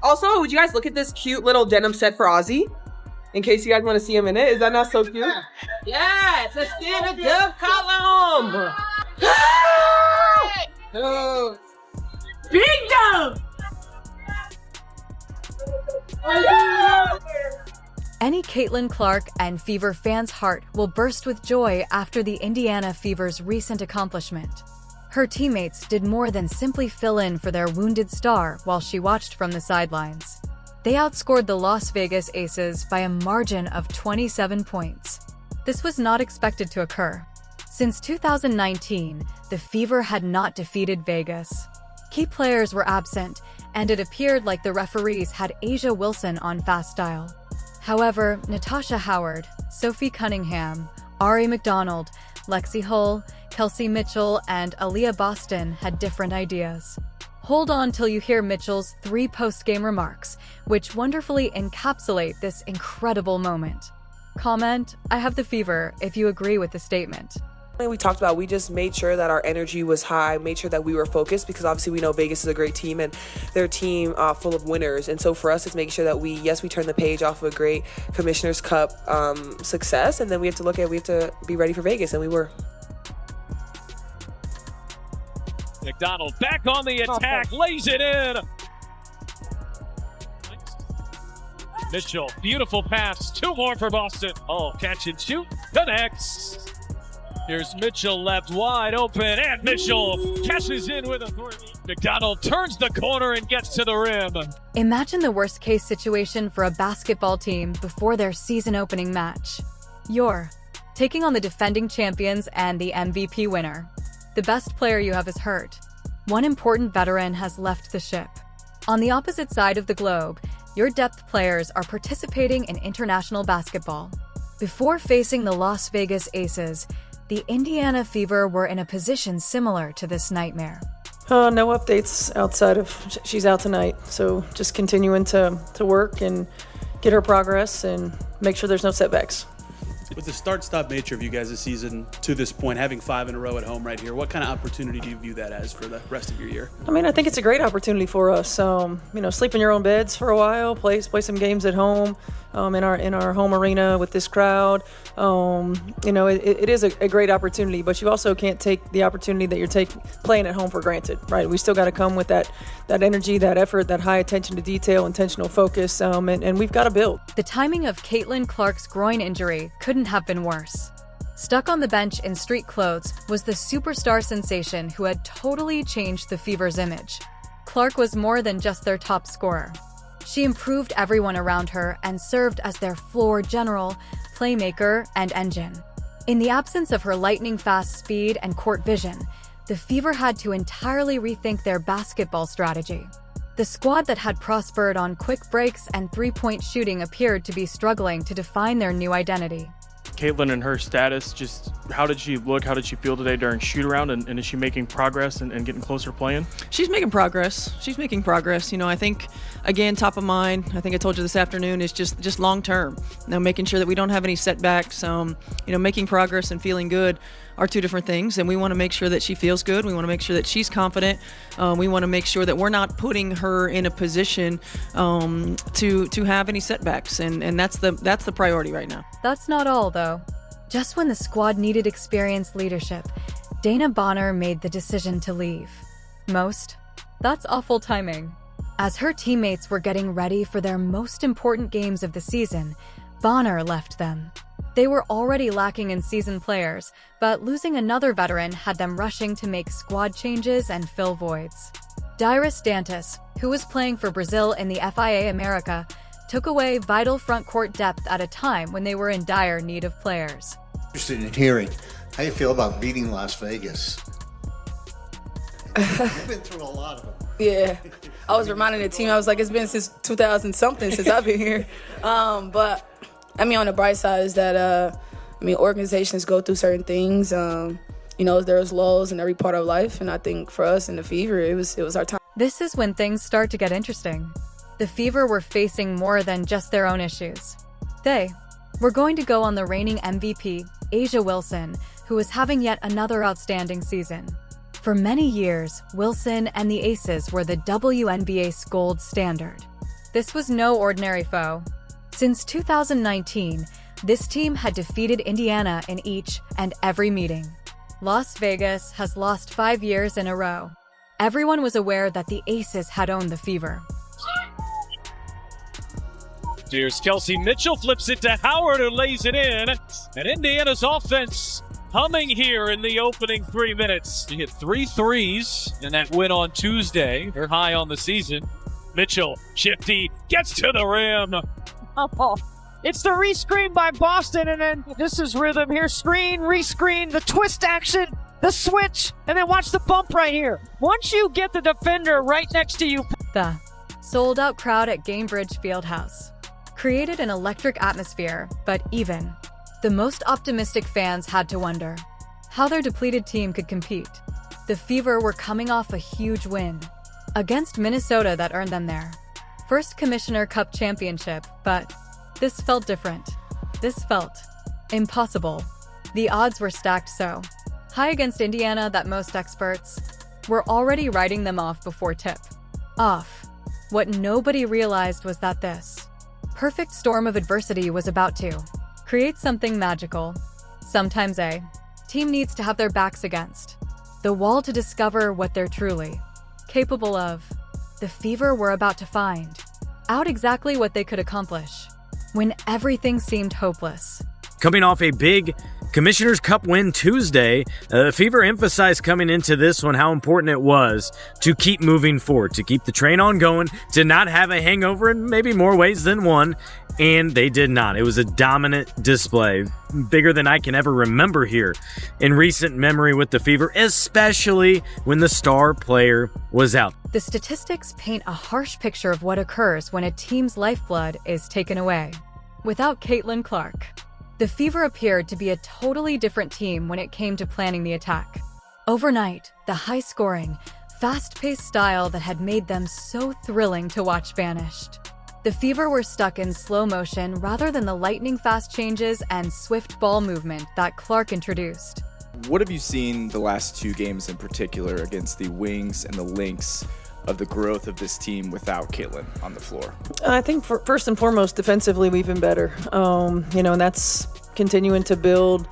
Also, would you guys look at this cute little denim set for Ozzy? In case you guys want to see him in it. Is that not so cute? Yes, let's get a dove column. Oh. Big dove. Any Caitlin Clark and Fever fans' heart will burst with joy after the Indiana Fever's recent accomplishment. Her teammates did more than simply fill in for their wounded star while she watched from the sidelines. They outscored the Las Vegas Aces by a margin of 27 points. This was not expected to occur. Since 2019, the Fever had not defeated Vegas. Key players were absent, and it appeared like the referees had A'ja Wilson on fast style. However, Natasha Howard, Sophie Cunningham, Ari McDonald, Lexi Hull, Kelsey Mitchell, and Aliyah Boston had different ideas. Hold on till you hear Mitchell's 3 post-game remarks, which wonderfully encapsulate this incredible moment. Comment, "I have the fever," if you agree with the statement. We talked about, we just made sure that our energy was high, made sure that we were focused, because obviously we know Vegas is a great team and they're a team full of winners. And so for us, it's making sure that we turn the page off of a great Commissioner's Cup success, and then we have to be ready for Vegas, and we were. McDonald back on the attack, lays it in. Mitchell, beautiful pass, 2 more for Boston. Oh, catch and shoot, connects. Here's Mitchell left wide open, and Mitchell cashes in with authority. McDonald turns the corner and gets to the rim. Imagine the worst-case situation for a basketball team before their season-opening match. You're taking on the defending champions and the MVP winner. The best player you have is hurt. One important veteran has left the ship. On the opposite side of the globe, your depth players are participating in international basketball. Before facing the Las Vegas Aces, the Indiana Fever were in a position similar to this nightmare. No updates outside of she's out tonight. So just continuing to work and get her progress and make sure there's no setbacks. With the start-stop nature of you guys this season to this point, having 5 in a row at home right here, what kind of opportunity do you view that as for the rest of your year? I mean, I think it's a great opportunity for us. Sleep in your own beds for a while, play some games at home, in our home arena with this crowd. It is a great opportunity, but you also can't take the opportunity that you're playing at home for granted, right? We still got to come with that energy, that effort, that high attention to detail, intentional focus, and we've got to build. The timing of Caitlin Clark's groin injury couldn't have been worse. Stuck on the bench in street clothes was the superstar sensation who had totally changed the Fever's image. Clark was more than just their top scorer. She improved everyone around her and served as their floor general, playmaker, and engine. In the absence of her lightning-fast speed and court vision, the Fever had to entirely rethink their basketball strategy. The squad that had prospered on quick breaks and three-point shooting appeared to be struggling to define their new identity. Caitlin and her status, just how did she look? How did she feel today during shoot-around? And is she making progress and getting closer playing? She's making progress. I think, again, top of mind, I think I told you this afternoon, is just long-term. Making sure that we don't have any setbacks. Making progress and feeling good are 2 different things, and we want to make sure that she feels good. We want to make sure that she's confident. We want to make sure that we're not putting her in a position to have any setbacks, and that's the priority right now. That's not all, though. Just when the squad needed experienced leadership, Dana Bonner made the decision to leave. That's awful timing. As her teammates were getting ready for their most important games of the season, Bonner left them. They were already lacking in seasoned players, but losing another veteran had them rushing to make squad changes and fill voids. Dairis Dantas, who was playing for Brazil in the FIA America, took away vital front court depth at a time when they were in dire need of players. Interested in hearing how you feel about beating Las Vegas. You've been through a lot of them. Yeah, I was reminding the team, I was like, it's been since 2000-something since I've been here. But on the bright side is that, organizations go through certain things. There's lows in every part of life, and I think for us in the Fever, it was our time. This is when things start to get interesting. The Fever were facing more than just their own issues. They were going to go on the reigning MVP, A'ja Wilson, who was having yet another outstanding season. For many years, Wilson and the Aces were the WNBA's gold standard. This was no ordinary foe. Since 2019, this team had defeated Indiana in each and every meeting. Las Vegas has lost 5 years in a row. Everyone was aware that the Aces had owned the Fever. Here's Kelsey. Mitchell flips it to Howard, who lays it in. And Indiana's offense humming here in the opening 3 minutes. He hit 3 threes in that win on Tuesday. They're high on the season. Mitchell, shifty, gets to the rim. Oh, it's the rescreen by Boston, and then this is rhythm here. Screen, rescreen, the twist action, the switch, and then watch the bump right here. Once you get the defender right next to you. The sold-out crowd at Gainbridge Fieldhouse created an electric atmosphere, but even the most optimistic fans had to wonder how their depleted team could compete. The Fever were coming off a huge win against Minnesota that earned them their first Commissioner Cup championship, but this felt different. This felt impossible. The odds were stacked so high against Indiana that most experts were already writing them off before tip off. What nobody realized was that this perfect storm of adversity was about to create something magical. Sometimes a team needs to have their backs against the wall to discover what they're truly capable of. The Fever were about to find out exactly what they could accomplish when everything seemed hopeless. Coming off a big Commissioner's Cup win Tuesday, the Fever emphasized coming into this one how important it was to keep moving forward, to keep the train on going, to not have a hangover in maybe more ways than one, and they did not. It was a dominant display, bigger than I can ever remember here in recent memory with the Fever, especially when the star player was out. The statistics paint a harsh picture of what occurs when a team's lifeblood is taken away. Without Caitlin Clark, the Fever appeared to be a totally different team when it came to planning the attack. Overnight, the high-scoring, fast-paced style that had made them so thrilling to watch vanished. The Fever were stuck in slow motion rather than the lightning-fast changes and swift ball movement that Clark introduced. What have you seen the last 2 games in particular against the Wings and the Lynx of the growth of this team without Caitlin on the floor? I think first and foremost, defensively, we've been better. And that's continuing to build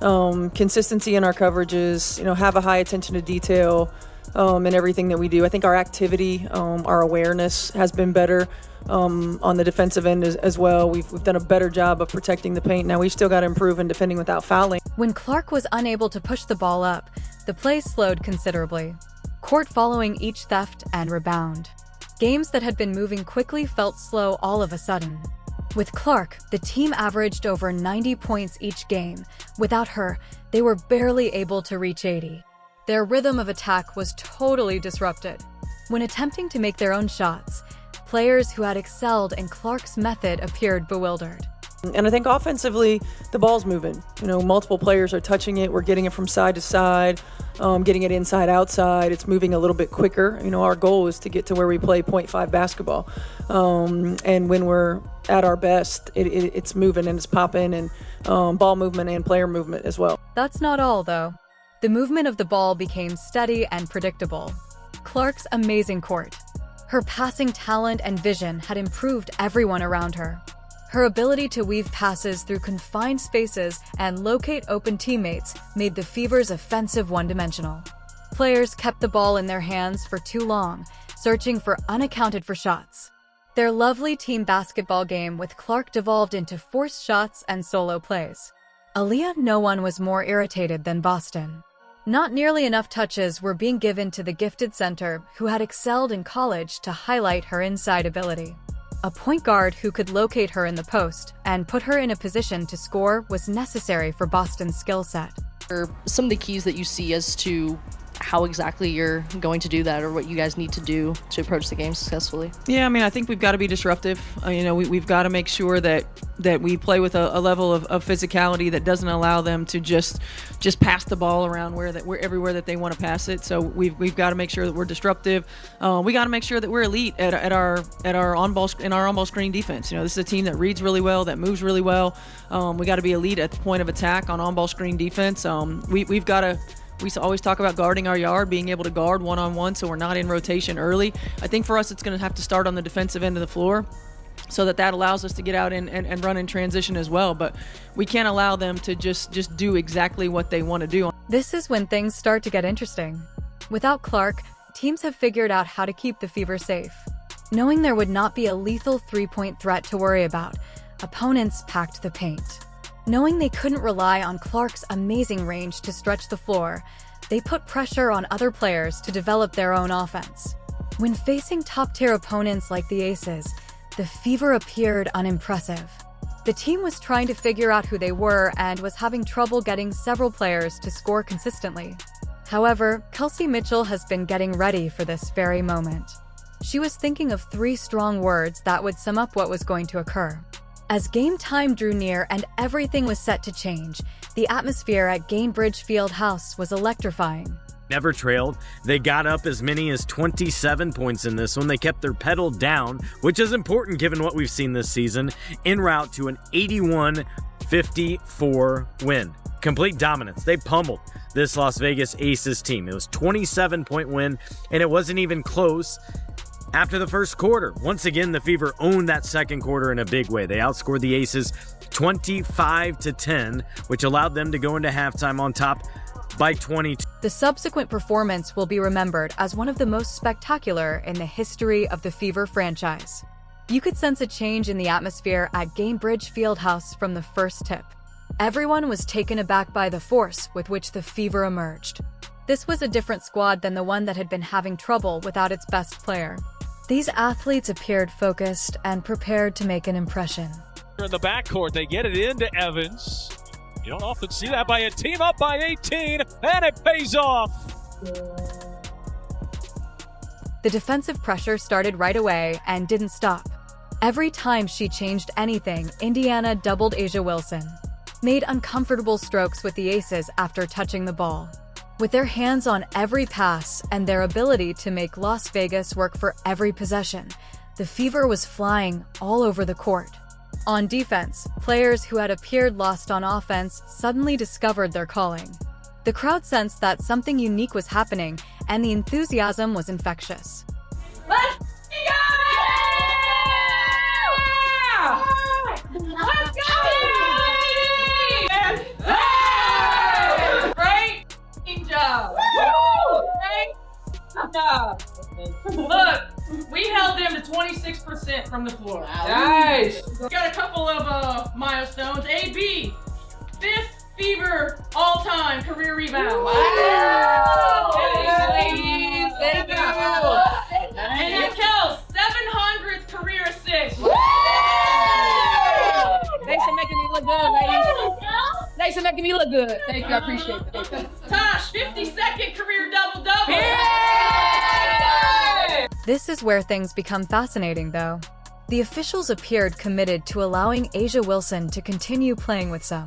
consistency in our coverages, have a high attention to detail in everything that we do. I think our activity, our awareness has been better on the defensive end as well. We've done a better job of protecting the paint. Now we've still got to improve in defending without fouling. When Clark was unable to push the ball up, the play slowed considerably. Court following each theft and rebound. Games that had been moving quickly felt slow all of a sudden. With Clark, the team averaged over 90 points each game. Without her, they were barely able to reach 80. Their rhythm of attack was totally disrupted. When attempting to make their own shots, players who had excelled in Clark's method appeared bewildered. And I think offensively, the ball's moving. Multiple players are touching it. We're getting it from side to side, getting it inside, outside. It's moving a little bit quicker. Our goal is to get to where we play .5 basketball. And when we're at our best, it's moving and it's popping, and ball movement and player movement as well. That's not all, though. The movement of the ball became steady and predictable. Clark's amazing court. Her passing talent and vision had improved everyone around her. Her ability to weave passes through confined spaces and locate open teammates made the Fever's offensive one-dimensional. Players kept the ball in their hands for too long, searching for unaccounted-for shots. Their lovely team basketball game with Clark devolved into forced shots and solo plays. Aliyah, no one was more irritated than Boston. Not nearly enough touches were being given to the gifted center who had excelled in college to highlight her inside ability. A point guard who could locate her in the post and put her in a position to score was necessary for Boston's skill set. Some of the keys that you see as to how exactly you're going to do that, or what you guys need to do to approach the game successfully? Yeah, I think we've got to be disruptive. We've got to make sure that we play with a level of physicality that doesn't allow them to just pass the ball around everywhere that they want to pass it. So we've got to make sure that we're disruptive. We got to make sure that we're elite at our on-ball screen defense. This is a team that reads really well, that moves really well. We got to be elite at the point of attack on on-ball screen defense. We've got to We always talk about guarding our yard, being able to guard one-on-one so we're not in rotation early. I think for us it's going to have to start on the defensive end of the floor so that allows us to get out and run in transition as well. But we can't allow them to just do exactly what they want to do. This is when things start to get interesting. Without Clark, teams have figured out how to keep the Fever safe. Knowing there would not be a lethal three-point threat to worry about, opponents packed the paint. Knowing they couldn't rely on Clark's amazing range to stretch the floor, they put pressure on other players to develop their own offense. When facing top-tier opponents like the Aces, the Fever appeared unimpressive. The team was trying to figure out who they were and was having trouble getting several players to score consistently. However, Kelsey Mitchell has been getting ready for this very moment. She was thinking of 3 strong words that would sum up what was going to occur. As game time drew near and everything was set to change, the atmosphere at Gainbridge Fieldhouse was electrifying. Never trailed. They got up as many as 27 points in this one. They kept their pedal down, which is important given what we've seen this season, en route to an 81-54 win. Complete dominance. They pummeled this Las Vegas Aces team. It was a 27-point win, and it wasn't even close after the first quarter. Once again, the Fever owned that second quarter in a big way. They outscored the Aces 25-10, which allowed them to go into halftime on top by 22. The subsequent performance will be remembered as one of the most spectacular in the history of the Fever franchise. You could sense a change in the atmosphere at Gainbridge Fieldhouse from the first tip. Everyone was taken aback by the force with which the Fever emerged. This was a different squad than the one that had been having trouble without its best player. These athletes appeared focused and prepared to make an impression. In the backcourt, they get it into Evans. You don't often see that by a team up by 18, and it pays off. The defensive pressure started right away and didn't stop. Every time she changed anything, Indiana doubled A'ja Wilson, made uncomfortable strokes with the Aces after touching the ball. With their hands on every pass and their ability to make Las Vegas work for every possession, the Fever was flying all over the court. On defense, players who had appeared lost on offense suddenly discovered their calling. The crowd sensed that something unique was happening, and the enthusiasm was infectious. Let's go! Let's go! Great job! Great job! Look, we held them to 26% from the floor. Nice! Got a couple of milestones. AB, 5th Fever all-time career rebound. Wow! Thank you. And then Kels, 700th career assist. Thanks for making me look good, ladies. Thanks for making me look good. Thank you, I appreciate it. Tosh, 52nd career double-double. This is where things become fascinating, though. The officials appeared committed to allowing A'ja Wilson to continue playing with some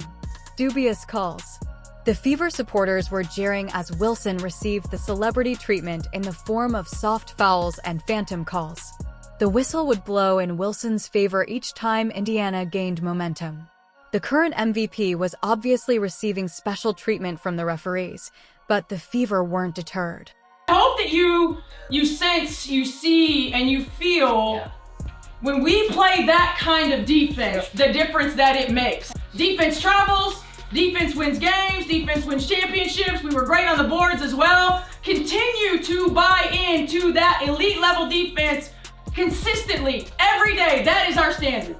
dubious calls. The Fever supporters were jeering as Wilson received the celebrity treatment in the form of soft fouls and phantom calls. The whistle would blow in Wilson's favor each time Indiana gained momentum. The current MVP was obviously receiving special treatment from the referees, but the Fever weren't deterred. I hope that you sense, you see, and you feel when we play that kind of defense, the difference that it makes. Defense travels, defense wins games, defense wins championships. We were great on the boards as well. Continue to buy into that elite level defense consistently, every day. That is our standard.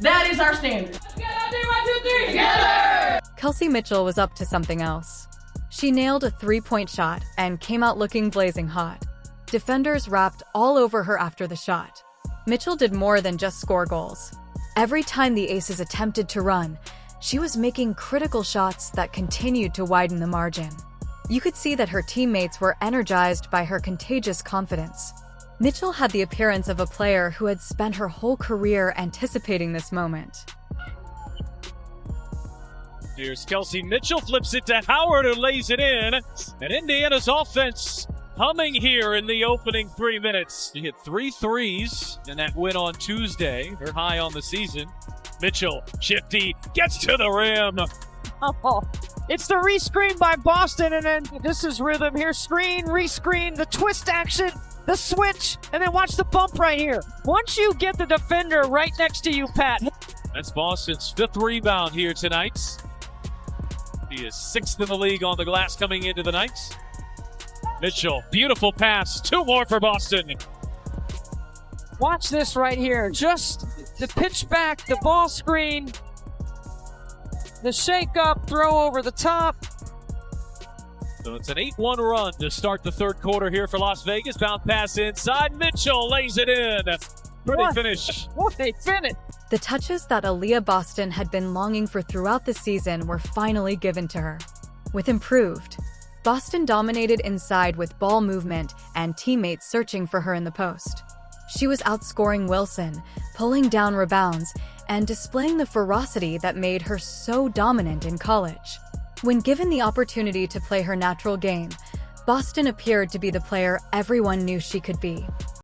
That is our standard. Let's get out there, 1, 2, 3, together! Kelsey Mitchell was up to something else. She nailed a three-point shot and came out looking blazing hot. Defenders wrapped all over her after the shot. Mitchell did more than just score goals. Every time the Aces attempted to run, she was making critical shots that continued to widen the margin. You could see that her teammates were energized by her contagious confidence. Mitchell had the appearance of a player who had spent her whole career anticipating this moment. Here's Kelsey Mitchell, flips it to Howard, who lays it in. And Indiana's offense humming here in the opening 3 minutes. She hit 3 threes in that win on Tuesday. They're high on the season. Mitchell, shifty, gets to the rim. Oh, It's the rescreen by Boston, and then this is rhythm here. Screen, rescreen, the twist action, the switch, and then watch the bump right here. Once you get the defender right next to you, Pat. That's Boston's 5th rebound here tonight. He is 6th in the league on the glass coming into the night. Mitchell, beautiful pass. 2 more for Boston. Watch this right here. Just the pitch back, the ball screen, the shake up, throw over the top. So it's an 8-1 run to start the 3rd quarter here for Las Vegas. Bounce pass inside. Mitchell lays it in. Pretty finish. What a finish. The touches that Aliyah Boston had been longing for throughout the season were finally given to her. With improved, Boston dominated inside with ball movement and teammates searching for her in the post. She was outscoring Wilson, pulling down rebounds, and displaying the ferocity that made her so dominant in college. When given the opportunity to play her natural game, Boston appeared to be the player everyone knew she could be.